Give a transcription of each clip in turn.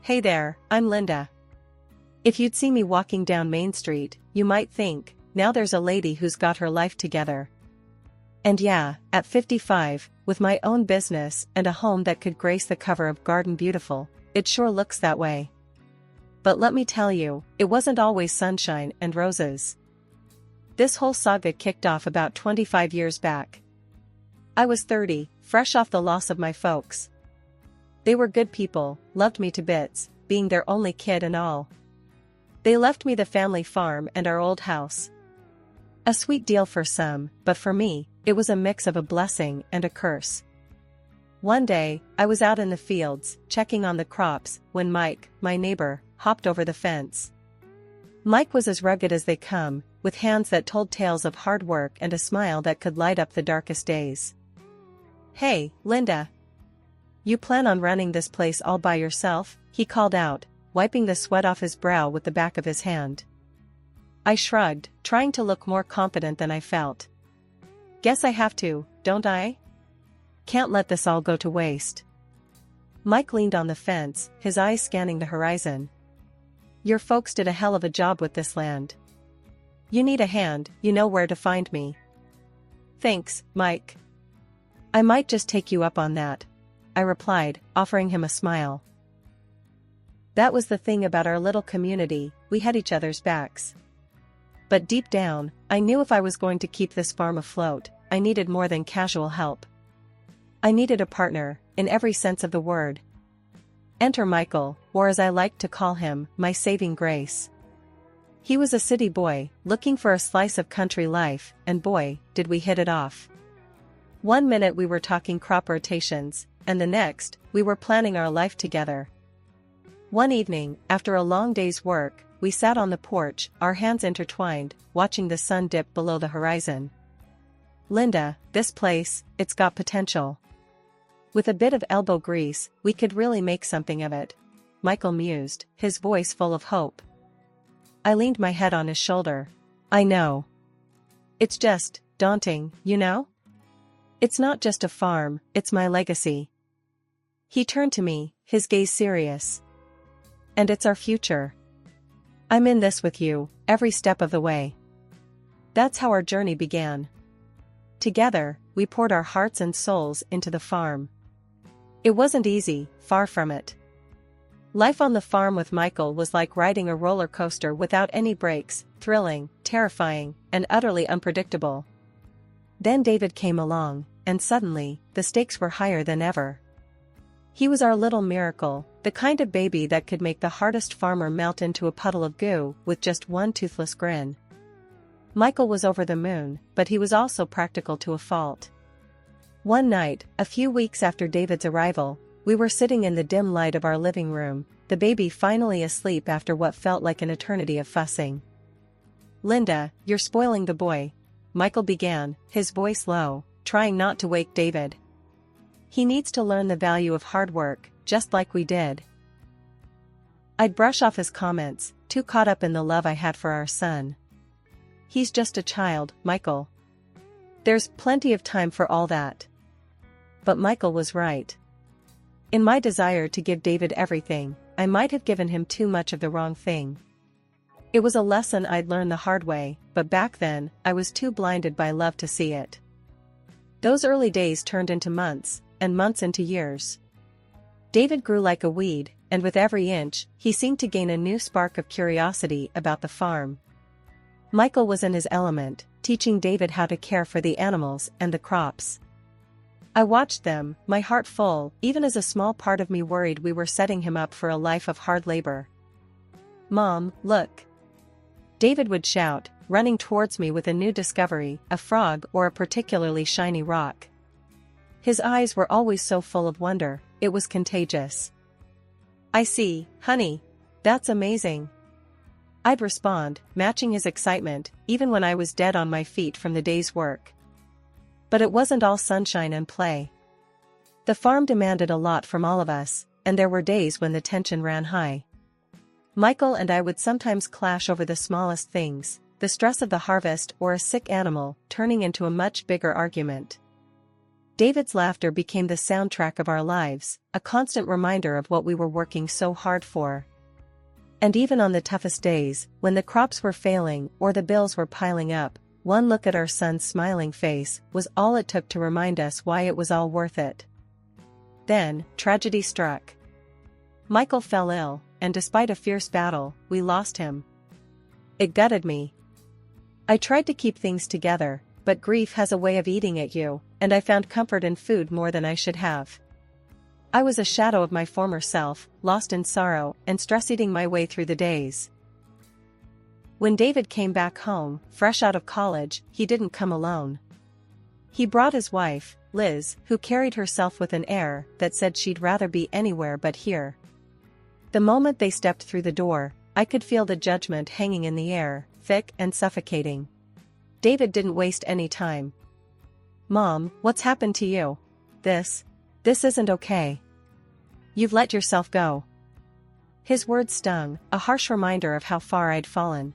Hey there, I'm Linda. If you'd see me walking down Main Street, you might think, now there's a lady who's got her life together. And yeah, at 55, with my own business and a home that could grace the cover of Garden Beautiful, it sure looks that way. But let me tell you, it wasn't always sunshine and roses. This whole saga kicked off about 25 years back. I was 30, fresh off the loss of my folks. They were good people, loved me to bits, being their only kid and all. They left me the family farm and our old house. A sweet deal for some, but for me, it was a mix of a blessing and a curse. One day, I was out in the fields, checking on the crops, when Mike, my neighbor, hopped over the fence. Mike was as rugged as they come, with hands that told tales of hard work and a smile that could light up the darkest days. "Hey, Linda. You plan on running this place all by yourself?" he called out, wiping the sweat off his brow with the back of his hand. I shrugged, trying to look more confident than I felt. "Guess I have to, don't I? Can't let this all go to waste." Mike leaned on the fence, his eyes scanning the horizon. "Your folks did a hell of a job with this land. You need a hand, you know where to find me." "Thanks, Mike. I might just take you up on that," I replied, offering him a smile. That was the thing about our little community, we had each other's backs. But deep down, I knew if I was going to keep this farm afloat, I needed more than casual help. I needed a partner, in every sense of the word. Enter Michael, or as I liked to call him, my saving grace. He was a city boy, looking for a slice of country life, and boy, did we hit it off. One minute we were talking crop rotations, and the next, we were planning our life together. One evening, after a long day's work, we sat on the porch, our hands intertwined, watching the sun dip below the horizon. "Linda, this place, it's got potential. With a bit of elbow grease, we could really make something of it," Michael mused, his voice full of hope. I leaned my head on his shoulder. "I know. It's just daunting, you know? It's not just a farm, it's my legacy." He turned to me, his gaze serious. "And it's our future. I'm in this with you, every step of the way." That's how our journey began. Together, we poured our hearts and souls into the farm. It wasn't easy, far from it. Life on the farm with Michael was like riding a roller coaster without any brakes, thrilling, terrifying, and utterly unpredictable. Then David came along, and suddenly, the stakes were higher than ever. He was our little miracle, the kind of baby that could make the hardest farmer melt into a puddle of goo with just one toothless grin. Michael was over the moon, but he was also practical to a fault. One night, a few weeks after David's arrival, we were sitting in the dim light of our living room, the baby finally asleep after what felt like an eternity of fussing. "Linda, you're spoiling the boy," Michael began, his voice low, trying not to wake David. "He needs to learn the value of hard work, just like we did." I'd brush off his comments, too caught up in the love I had for our son. "He's just a child, Michael. There's plenty of time for all that." But Michael was right. In my desire to give David everything, I might have given him too much of the wrong thing. It was a lesson I'd learned the hard way, but back then, I was too blinded by love to see it. Those early days turned into months, and months into years. David grew like a weed, and with every inch, he seemed to gain a new spark of curiosity about the farm. Michael was in his element, teaching David how to care for the animals and the crops. I watched them, my heart full, even as a small part of me worried we were setting him up for a life of hard labor. "Mom, look!" David would shout, running towards me with a new discovery, a frog or a particularly shiny rock. His eyes were always so full of wonder, it was contagious. "I see, honey. That's amazing." I'd respond, matching his excitement, even when I was dead on my feet from the day's work. But it wasn't all sunshine and play. The farm demanded a lot from all of us, and there were days when the tension ran high. Michael and I would sometimes clash over the smallest things, the stress of the harvest or a sick animal turning into a much bigger argument. David's laughter became the soundtrack of our lives, a constant reminder of what we were working so hard for. And even on the toughest days, when the crops were failing or the bills were piling up, one look at our son's smiling face was all it took to remind us why it was all worth it. Then, tragedy struck. Michael fell ill, and despite a fierce battle, we lost him. It gutted me. I tried to keep things together, but grief has a way of eating at you, and I found comfort in food more than I should have. I was a shadow of my former self, lost in sorrow and stress-eating my way through the days. When David came back home, fresh out of college, he didn't come alone. He brought his wife, Liz, who carried herself with an air that said she'd rather be anywhere but here. The moment they stepped through the door, I could feel the judgment hanging in the air, thick and suffocating. David didn't waste any time. "Mom, what's happened to you? This isn't okay. You've let yourself go." His words stung, a harsh reminder of how far I'd fallen.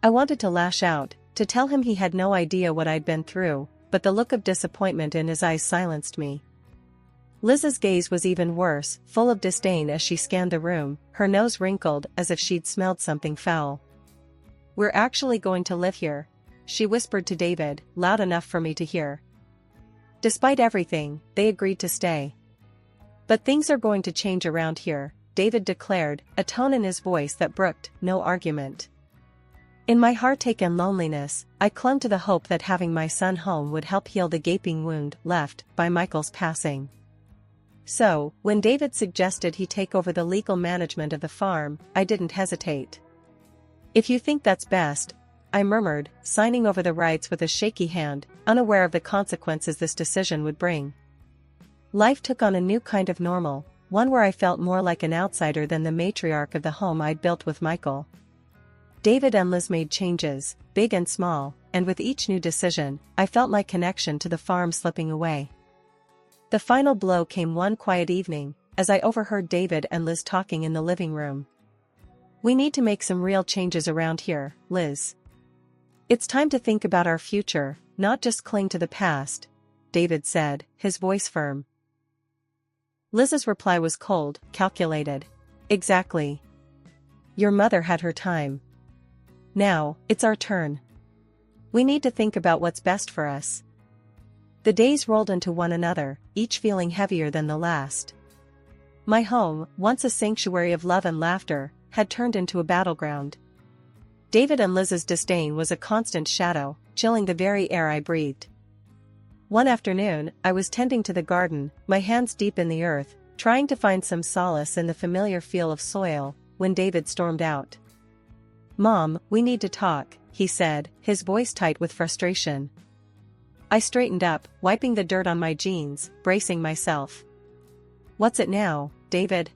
I wanted to lash out, to tell him he had no idea what I'd been through, but the look of disappointment in his eyes silenced me. Liz's gaze was even worse, full of disdain as she scanned the room, her nose wrinkled as if she'd smelled something foul. "We're actually going to live here," she whispered to David, loud enough for me to hear. Despite everything, they agreed to stay. "But things are going to change around here," David declared, a tone in his voice that brooked no argument. In my heartache and loneliness, I clung to the hope that having my son home would help heal the gaping wound left by Michael's passing. So, when David suggested he take over the legal management of the farm, I didn't hesitate. "If you think that's best," I murmured, signing over the rights with a shaky hand, unaware of the consequences this decision would bring. Life took on a new kind of normal, one where I felt more like an outsider than the matriarch of the home I'd built with Michael. David and Liz made changes, big and small, and with each new decision, I felt my connection to the farm slipping away. The final blow came one quiet evening, as I overheard David and Liz talking in the living room. "We need to make some real changes around here, Liz. It's time to think about our future, not just cling to the past," David said, his voice firm. Liz's reply was cold, calculated. "Exactly. Your mother had her time. Now, it's our turn. We need to think about what's best for us." The days rolled into one another, each feeling heavier than the last. My home, once a sanctuary of love and laughter, had turned into a battleground. David and Liz's disdain was a constant shadow, chilling the very air I breathed. One afternoon, I was tending to the garden, my hands deep in the earth, trying to find some solace in the familiar feel of soil, when David stormed out. "Mom, we need to talk," he said, his voice tight with frustration. I straightened up, wiping the dirt on my jeans, bracing myself. "What's it now, David?"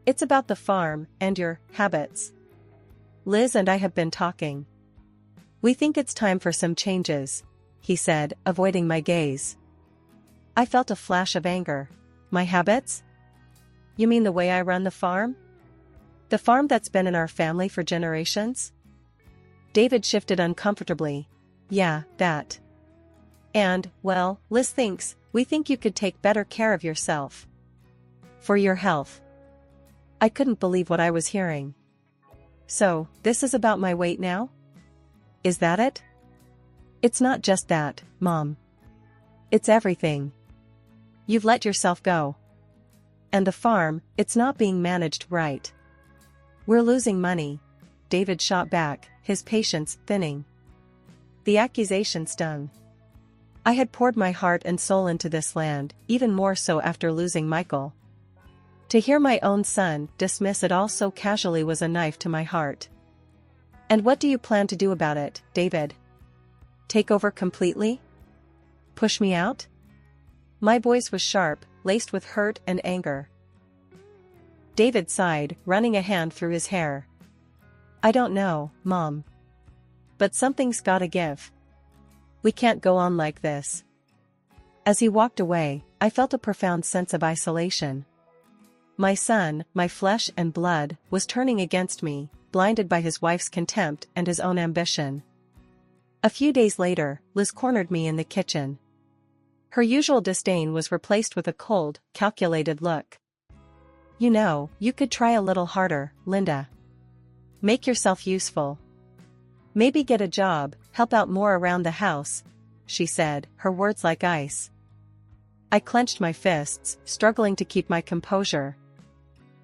"It's about the farm, and your habits. Liz and I have been talking. We think it's time for some changes," he said, avoiding my gaze. I felt a flash of anger. "My habits? You mean the way I run the farm? The farm that's been in our family for generations?" David shifted uncomfortably. "Yeah, that. And, well, Liz thinks, we think you could take better care of yourself. For your health." I couldn't believe what I was hearing. "So, this is about my weight now? Is that it?" "It's not just that, Mom. It's everything. You've let yourself go. And the farm, it's not being managed right. We're losing money," David shot back, his patience thinning. The accusation stung. I had poured my heart and soul into this land, even more so after losing Michael. To hear my own son dismiss it all so casually was a knife to my heart. "And what do you plan to do about it, David? Take over completely? Push me out?" My voice was sharp, laced with hurt and anger. David sighed, running a hand through his hair. "I don't know, Mom. But something's gotta give. We can't go on like this." As he walked away, I felt a profound sense of isolation. My son, my flesh and blood, was turning against me, blinded by his wife's contempt and his own ambition. A few days later, Liz cornered me in the kitchen. Her usual disdain was replaced with a cold, calculated look. You know, you could try a little harder, Linda. Make yourself useful. Maybe get a job, help out more around the house, she said, her words like ice. I clenched my fists, struggling to keep my composure.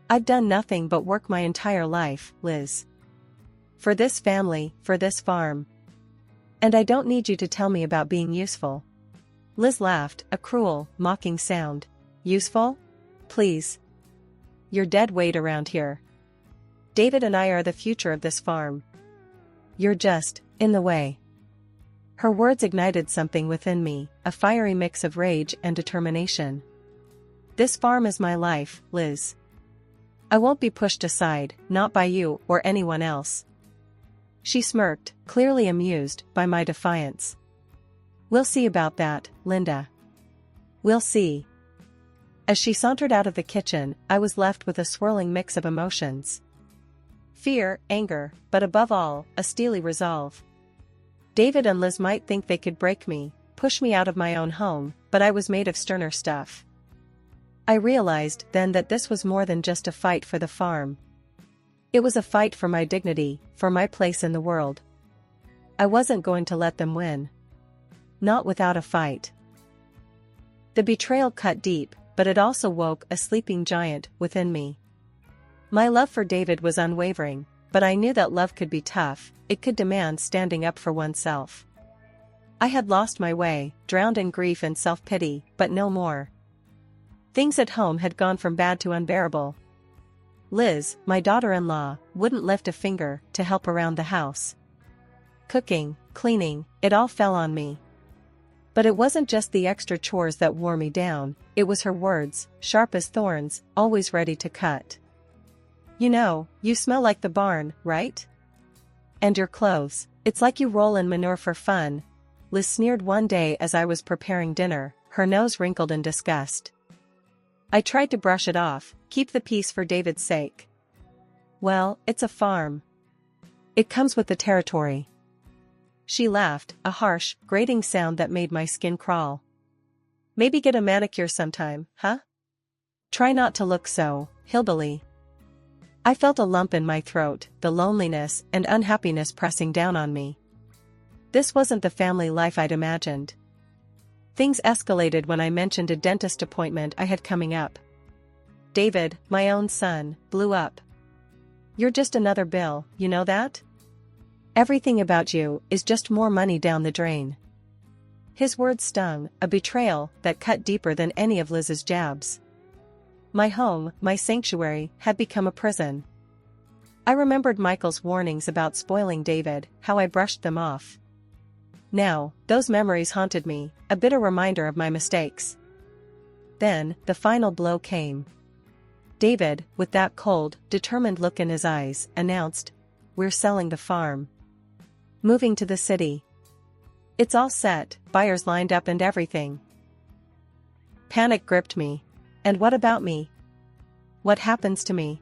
I've done nothing but work my entire life, Liz. For this family, for this farm. And I don't need you to tell me about being useful. Liz laughed, a cruel, mocking sound. Useful? Please. You're dead weight around here. David and I are the future of this farm. You're just in the way. Her words ignited something within me, a fiery mix of rage and determination. This farm is my life, Liz. I won't be pushed aside, not by you or anyone else. She smirked, clearly amused by my defiance. We'll see about that, Linda. We'll see. As she sauntered out of the kitchen, I was left with a swirling mix of emotions. Fear, anger, but above all, a steely resolve. David and Liz might think they could break me, push me out of my own home, but I was made of sterner stuff. I realized then that this was more than just a fight for the farm. It was a fight for my dignity, for my place in the world. I wasn't going to let them win. Not without a fight. The betrayal cut deep, but it also woke a sleeping giant within me. My love for David was unwavering, but I knew that love could be tough, it could demand standing up for oneself. I had lost my way, drowned in grief and self-pity, but no more. Things at home had gone from bad to unbearable. Liz, my daughter-in-law, wouldn't lift a finger to help around the house. Cooking, cleaning, it all fell on me. But it wasn't just the extra chores that wore me down, it was her words, sharp as thorns, always ready to cut. You know, you smell like the barn, right? And your clothes, it's like you roll in manure for fun, Liz sneered one day as I was preparing dinner, her nose wrinkled in disgust. I tried to brush it off, keep the peace for David's sake. Well, it's a farm. It comes with the territory. She laughed, a harsh, grating sound that made my skin crawl. Maybe get a manicure sometime, huh? Try not to look so hillbilly. I felt a lump in my throat, the loneliness and unhappiness pressing down on me. This wasn't the family life I'd imagined. Things escalated when I mentioned a dentist appointment I had coming up. David, my own son, blew up. You're just another bill, you know that? Everything about you is just more money down the drain. His words stung, a betrayal that cut deeper than any of Liz's jabs. My home, my sanctuary, had become a prison. I remembered Michael's warnings about spoiling David, how I brushed them off. Now, those memories haunted me, a bitter reminder of my mistakes. Then, the final blow came. David, with that cold, determined look in his eyes, announced, "We're selling the farm. Moving to the city. It's all set, buyers lined up and everything." Panic gripped me. And what about me? What happens to me?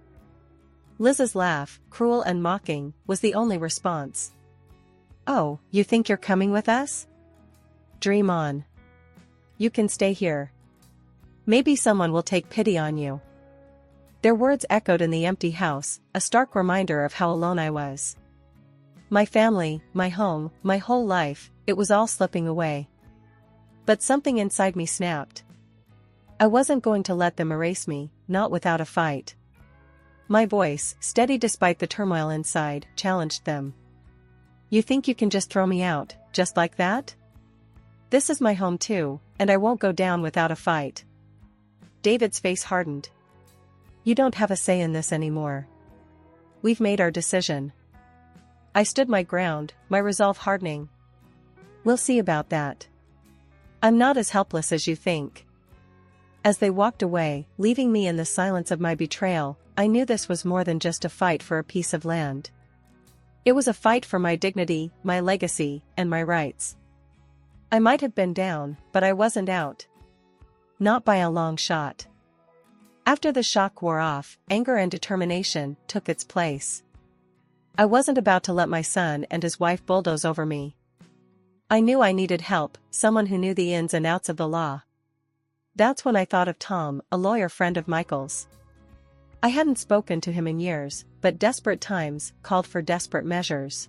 Liz's laugh, cruel and mocking, was the only response. Oh, you think you're coming with us? Dream on. You can stay here. Maybe someone will take pity on you. Their words echoed in the empty house, a stark reminder of how alone I was. My family, my home, my whole life, it was all slipping away. But something inside me snapped. I wasn't going to let them erase me, not without a fight. My voice, steady despite the turmoil inside, challenged them. You think you can just throw me out, just like that? This is my home too, and I won't go down without a fight. David's face hardened. You don't have a say in this anymore. We've made our decision. I stood my ground, my resolve hardening. We'll see about that. I'm not as helpless as you think. As they walked away, leaving me in the silence of my betrayal, I knew this was more than just a fight for a piece of land. It was a fight for my dignity, my legacy, and my rights. I might have been down, but I wasn't out. Not by a long shot. After the shock wore off, anger and determination took its place. I wasn't about to let my son and his wife bulldoze over me. I knew I needed help, someone who knew the ins and outs of the law. That's when I thought of Tom, a lawyer friend of Michael's. I hadn't spoken to him in years, but desperate times called for desperate measures.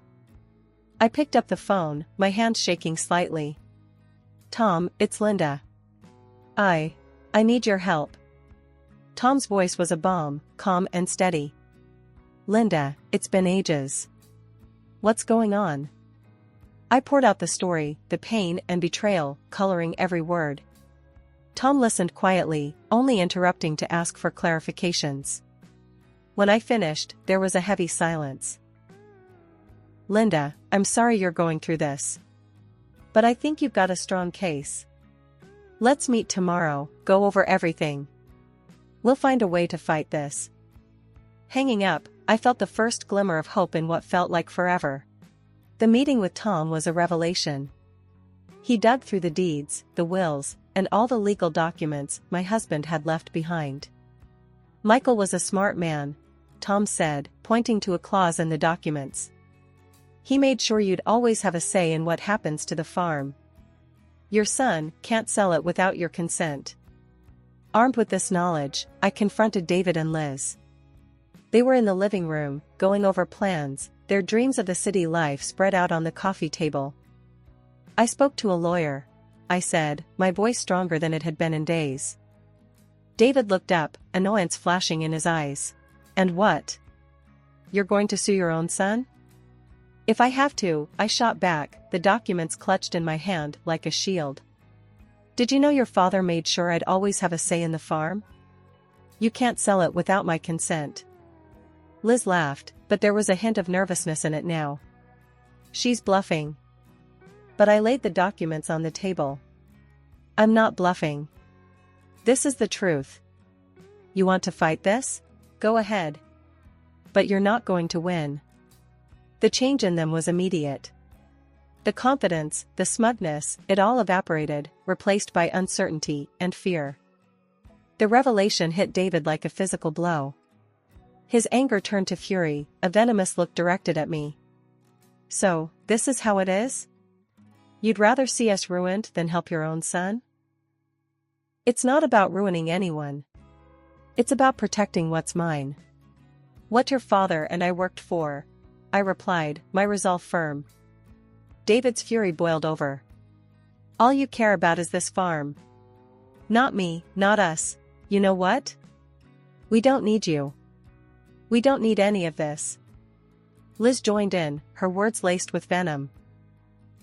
I picked up the phone, my hand shaking slightly. "Tom, it's Linda. I need your help." Tom's voice was a balm, calm and steady. "Linda, it's been ages. What's going on?" I poured out the story, the pain and betrayal, coloring every word. Tom listened quietly, only interrupting to ask for clarifications. When I finished, there was a heavy silence. "Linda, I'm sorry you're going through this. But I think you've got a strong case. Let's meet tomorrow, go over everything. We'll find a way to fight this." Hanging up, I felt the first glimmer of hope in what felt like forever. The meeting with Tom was a revelation. He dug through the deeds, the wills, and all the legal documents my husband had left behind. "Michael was a smart man," Tom said, pointing to a clause in the documents. "He made sure you'd always have a say in what happens to the farm. Your son can't sell it without your consent." Armed with this knowledge, I confronted David and Liz. They were in the living room, going over plans, their dreams of the city life spread out on the coffee table. "I spoke to a lawyer," I said, my voice stronger than it had been in days. David looked up, annoyance flashing in his eyes. "And what? You're going to sue your own son?" "If I have to," I shot back, the documents clutched in my hand like a shield. "Did you know your father made sure I'd always have a say in the farm? You can't sell it without my consent." Liz laughed, but there was a hint of nervousness in it now. "She's bluffing." But I laid the documents on the table. "I'm not bluffing. This is the truth. You want to fight this? Go ahead. But you're not going to win." The change in them was immediate. The confidence, the smugness, it all evaporated, replaced by uncertainty and fear. The revelation hit David like a physical blow. His anger turned to fury, a venomous look directed at me. "So, this is how it is? You'd rather see us ruined than help your own son?" "It's not about ruining anyone. It's about protecting what's mine. What your father and I worked for," I replied, my resolve firm. David's fury boiled over. "All you care about is this farm. Not me, not us. You know what? We don't need you. We don't need any of this." Liz joined in, her words laced with venom.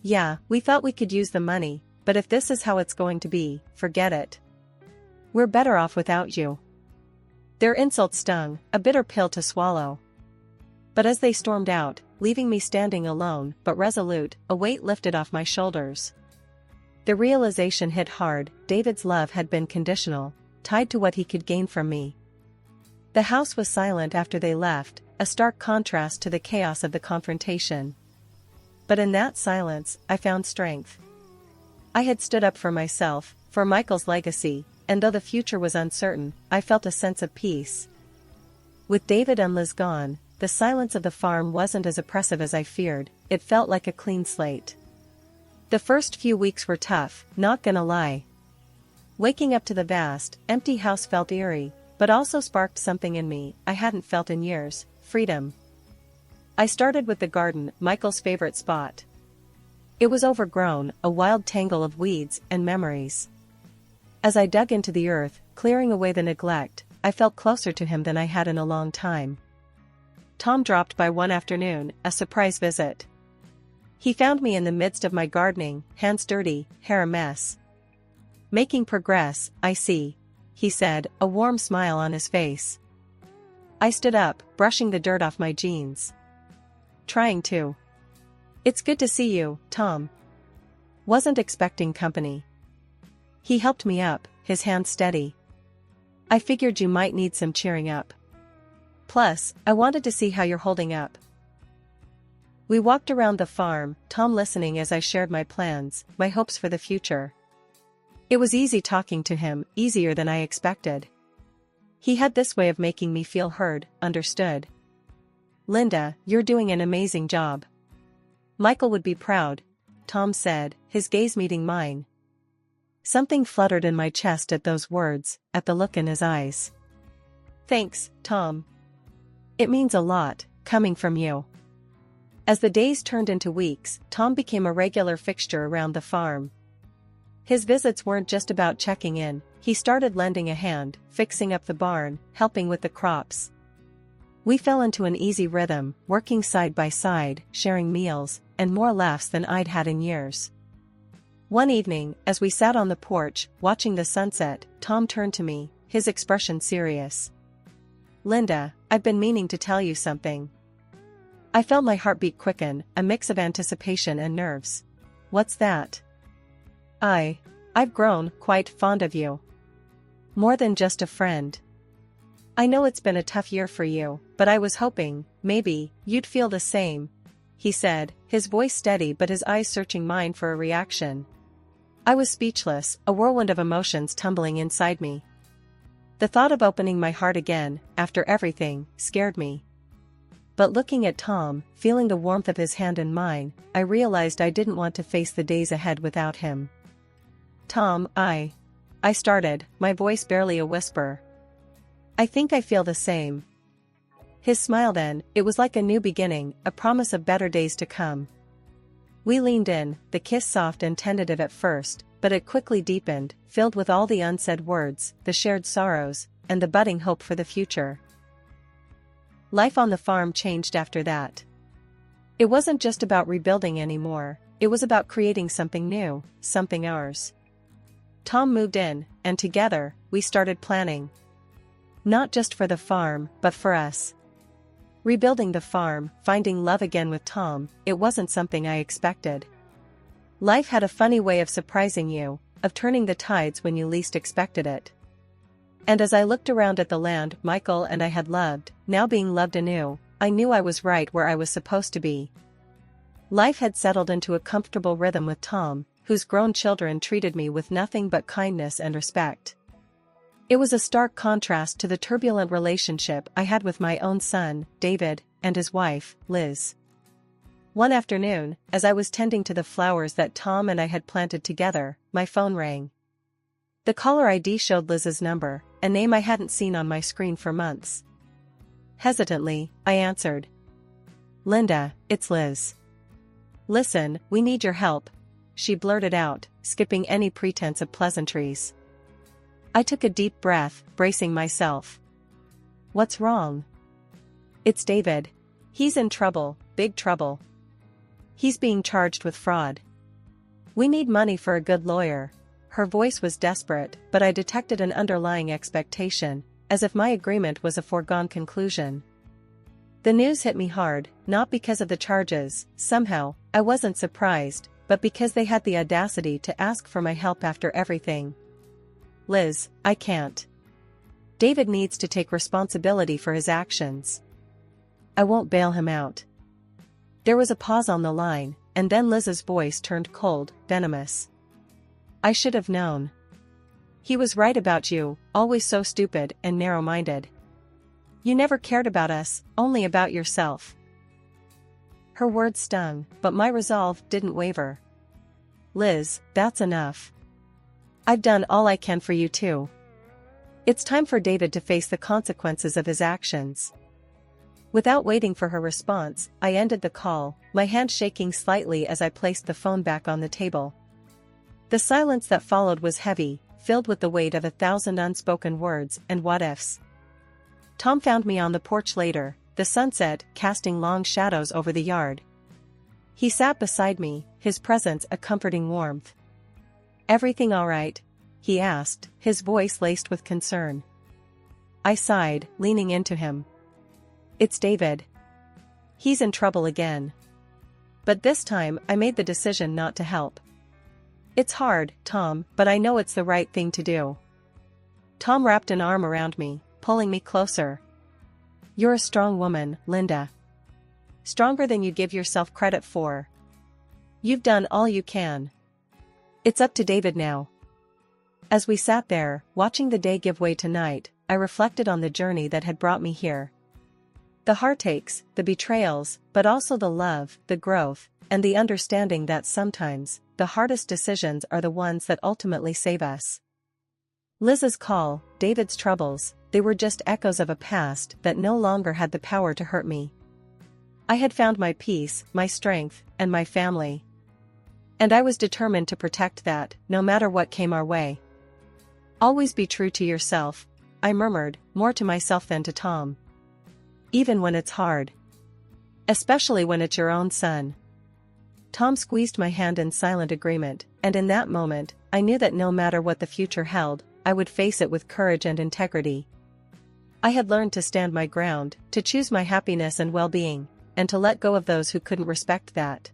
"Yeah, we thought we could use the money, but if this is how it's going to be, forget it. We're better off without you." Their insults stung, a bitter pill to swallow. But as they stormed out, leaving me standing alone but resolute, a weight lifted off my shoulders. The realization hit hard, David's love had been conditional, tied to what he could gain from me. The house was silent after they left, a stark contrast to the chaos of the confrontation. But in that silence, I found strength. I had stood up for myself, for Michael's legacy, and though the future was uncertain, I felt a sense of peace. With David and Liz gone, the silence of the farm wasn't as oppressive as I feared, it felt like a clean slate. The first few weeks were tough, not gonna lie. Waking up to the vast, empty house felt eerie, but also sparked something in me I hadn't felt in years: freedom. I started with the garden, Michael's favorite spot. It was overgrown, a wild tangle of weeds and memories. As I dug into the earth, clearing away the neglect, I felt closer to him than I had in a long time. Tom dropped by one afternoon, a surprise visit. He found me in the midst of my gardening, hands dirty, hair a mess. "Making progress, I see," he said, a warm smile on his face. I stood up, brushing the dirt off my jeans. "Trying to. It's good to see you, Tom. Wasn't expecting company." He helped me up, his hand steady. "I figured you might need some cheering up. Plus, I wanted to see how you're holding up." We walked around the farm, Tom listening as I shared my plans, my hopes for the future. It was easy talking to him, easier than I expected. He had this way of making me feel heard, understood. "Linda, you're doing an amazing job. Michael would be proud. Tom said, his gaze meeting mine. Something fluttered in my chest at those words, at the look in his eyes. Thanks, Tom. It means a lot, coming from you. As the days turned into weeks, Tom became a regular fixture around the farm. His visits weren't just about checking in, he started lending a hand, fixing up the barn, helping with the crops. We fell into an easy rhythm, working side by side, sharing meals, and more laughs than I'd had in years. One evening, as we sat on the porch, watching the sunset, Tom turned to me, his expression serious. Linda, I've been meaning to tell you something. I felt my heartbeat quicken, a mix of anticipation and nerves. What's that? I've grown quite fond of you. More than just a friend. I know it's been a tough year for you, but I was hoping, maybe, you'd feel the same, he said, his voice steady but his eyes searching mine for a reaction. I was speechless, a whirlwind of emotions tumbling inside me. The thought of opening my heart again, after everything, scared me. But looking at Tom, feeling the warmth of his hand in mine, I realized I didn't want to face the days ahead without him. Tom, I started, my voice barely a whisper. I think I feel the same. His smile then, it was like a new beginning, a promise of better days to come. We leaned in, the kiss soft and tentative at first, but it quickly deepened, filled with all the unsaid words, the shared sorrows, and the budding hope for the future. Life on the farm changed after that. It wasn't just about rebuilding anymore, it was about creating something new, something ours. Tom moved in, and together, we started planning. Not just for the farm, but for us. Rebuilding the farm, finding love again with Tom, it wasn't something I expected. Life had a funny way of surprising you, of turning the tides when you least expected it. And as I looked around at the land Michael and I had loved, now being loved anew, I knew I was right where I was supposed to be. Life had settled into a comfortable rhythm with Tom, whose grown children treated me with nothing but kindness and respect. It was a stark contrast to the turbulent relationship I had with my own son, David, and his wife, Liz. One afternoon, as I was tending to the flowers that Tom and I had planted together, my phone rang. The caller ID showed Liz's number, a name I hadn't seen on my screen for months. Hesitantly, I answered. Linda, it's Liz. Listen, we need your help, she blurted out, skipping any pretense of pleasantries. I took a deep breath, bracing myself. What's wrong? It's David. He's in trouble, big trouble. He's being charged with fraud. We need money for a good lawyer. Her voice was desperate, but I detected an underlying expectation, as if my agreement was a foregone conclusion. The news hit me hard, not because of the charges, somehow, I wasn't surprised, but because they had the audacity to ask for my help after everything. Liz, I can't. David needs to take responsibility for his actions. I won't bail him out. There was a pause on the line, and then Liz's voice turned cold, venomous. I should have known. He was right about you, always so stupid and narrow-minded. You never cared about us, only about yourself. Her words stung, but my resolve didn't waver. Liz, that's enough. I've done all I can for you too. It's time for David to face the consequences of his actions. Without waiting for her response, I ended the call, my hand shaking slightly as I placed the phone back on the table. The silence that followed was heavy, filled with the weight of 1,000 unspoken words and what-ifs. Tom found me on the porch later, the sunset casting long shadows over the yard. He sat beside me, his presence a comforting warmth. Everything all right? He asked, his voice laced with concern. I sighed, leaning into him. It's David. He's in trouble again. But this time I made the decision not to help. It's hard, Tom, but I know it's the right thing to do. Tom wrapped an arm around me, pulling me closer. You're a strong woman, Linda. Stronger than you give yourself credit for. You've done all you can. It's up to David now. As we sat there, watching the day give way to night, I reflected on the journey that had brought me here. The heartaches, the betrayals, but also the love, the growth, and the understanding that sometimes, the hardest decisions are the ones that ultimately save us. Liz's call, David's troubles, they were just echoes of a past that no longer had the power to hurt me. I had found my peace, my strength, and my family. And I was determined to protect that, no matter what came our way. Always be true to yourself, I murmured, more to myself than to Tom. Even when it's hard. Especially when it's your own son. Tom squeezed my hand in silent agreement, and in that moment, I knew that no matter what the future held, I would face it with courage and integrity. I had learned to stand my ground, to choose my happiness and well-being, and to let go of those who couldn't respect that.